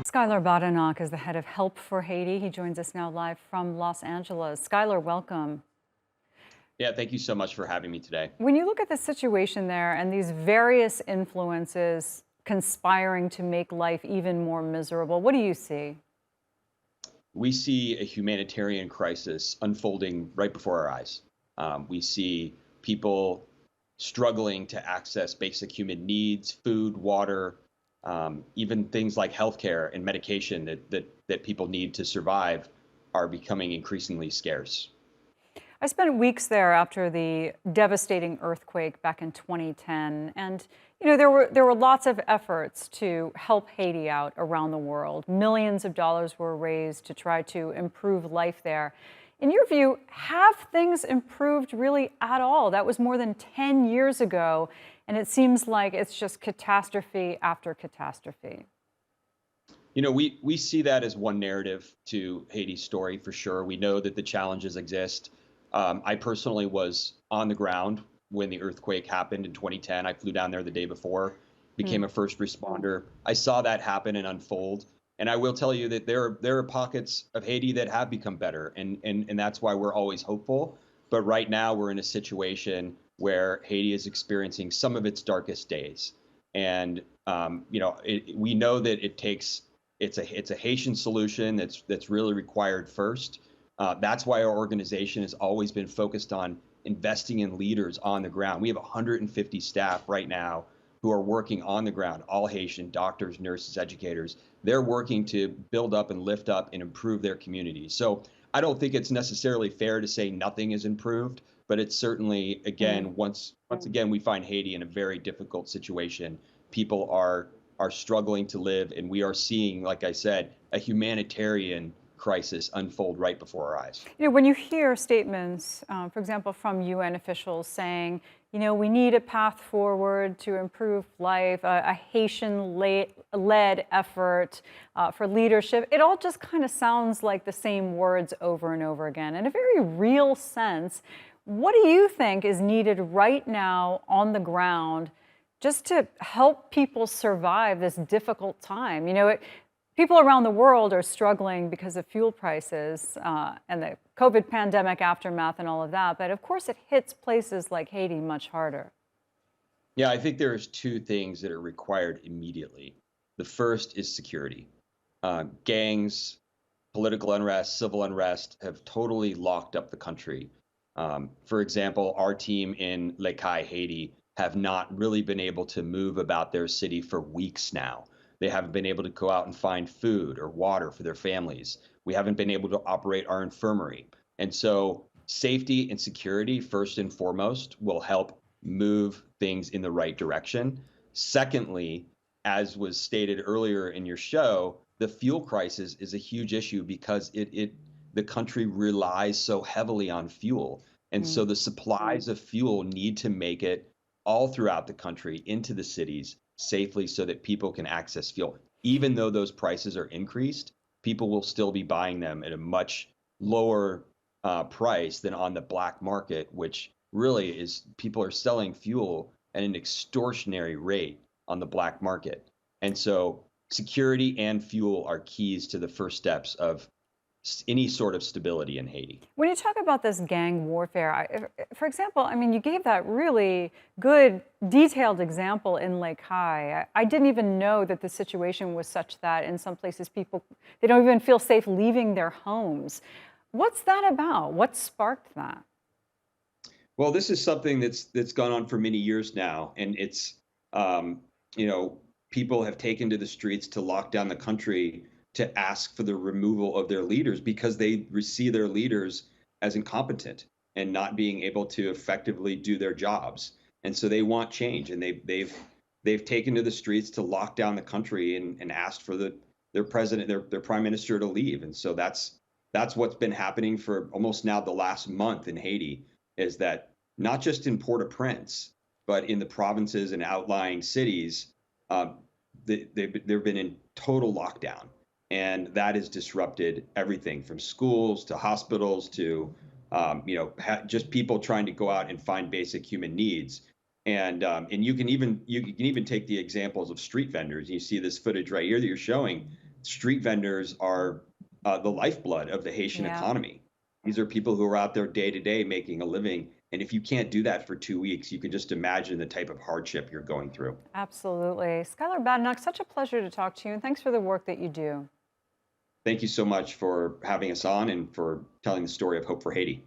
Skyler Badenoch is the head of Help for Haiti. He joins us now live from Los Angeles. Skyler, welcome. Yeah, thank you so much for having me today. When you look at the situation there and these various influences conspiring to make life even more miserable, what do you see? We see a humanitarian crisis unfolding right before our eyes. We see people struggling to access basic human needs, food, water, even things like healthcare and medication that people need to survive are becoming increasingly scarce. I spent weeks there after the devastating earthquake back in 2010, and there were lots of efforts to help Haiti out around the world. Millions of dollars were raised to try to improve life there. In your view, have things improved really at all? That was more than 10 years ago, and it seems like it's just catastrophe after catastrophe. We see that as one narrative to Haiti's story for sure. We know that the challenges exist. I personally was on the ground when the earthquake happened in 2010. I flew down there the day before, became a first responder. I saw that happen and unfold. And I will tell you that there are pockets of Haiti that have become better, and that's why we're always hopeful. But right now we're in a situation where Haiti is experiencing some of its darkest days, and we know that it's a Haitian solution that's really required first. That's why our organization has always been focused on investing in leaders on the ground. We have 150 staff right now who are working on the ground, all Haitian doctors, nurses, educators. They're working to build up and lift up and improve their communities. So I don't think it's necessarily fair to say nothing is improved, but it's certainly, again, once again, we find Haiti in a very difficult situation. People are struggling to live, and we are seeing, like I said, a humanitarian crisis unfold right before our eyes. When you hear statements, for example, from UN officials saying, we need a path forward to improve life, a Haitian-led effort for leadership, it all just kind of sounds like the same words over and over again. In a very real sense, what do you think is needed right now on the ground just to help people survive this difficult time? People around the world are struggling because of fuel prices and the COVID pandemic aftermath and all of that. But of course, it hits places like Haiti much harder. Yeah, I think there's two things that are required immediately. The first is security. Gangs, political unrest, civil unrest have totally locked up the country. For example, our team in Haiti, have not really been able to move about their city for weeks now. They haven't been able to go out and find food or water for their families. We haven't been able to operate our infirmary. And so safety and security, first and foremost, will help move things in the right direction. Secondly, as was stated earlier in your show, the fuel crisis is a huge issue because the country relies so heavily on fuel. And so the supplies of fuel need to make it all throughout the country into the cities safely so that people can access fuel. Even though those prices are increased, people will still be buying them at a much lower price than on the black market, which really is people are selling fuel at an extortionary rate on the black market. And so security and fuel are keys to the first steps of any sort of stability in Haiti. When you talk about this gang warfare, for example, I mean, you gave that really good, detailed example in Lake High. I didn't even know that the situation was such that in some places they don't even feel safe leaving their homes. What's that about? What sparked that? Well, this is something that's gone on for many years now, and it's people have taken to the streets to lock down the country to ask for the removal of their leaders because they see their leaders as incompetent and not being able to effectively do their jobs. And so they want change, and they've taken to the streets to lock down the country and asked for their president, their prime minister to leave. And so that's what's been happening for almost now the last month in Haiti, is that not just in Port-au-Prince, but in the provinces and outlying cities, they've been in total lockdown. And that has disrupted everything from schools to hospitals to, just people trying to go out and find basic human needs. And you can even take the examples of street vendors. You see this footage right here that you're showing. street vendors are the lifeblood of the Haitian Yeah. economy. These are people who are out there day to day making a living. And if you can't do that for 2 weeks, you can just imagine the type of hardship you're going through. Absolutely. Skyler Badenoch, such a pleasure to talk to you, and thanks for the work that you do. Thank you so much for having us on and for telling the story of Hope for Haiti.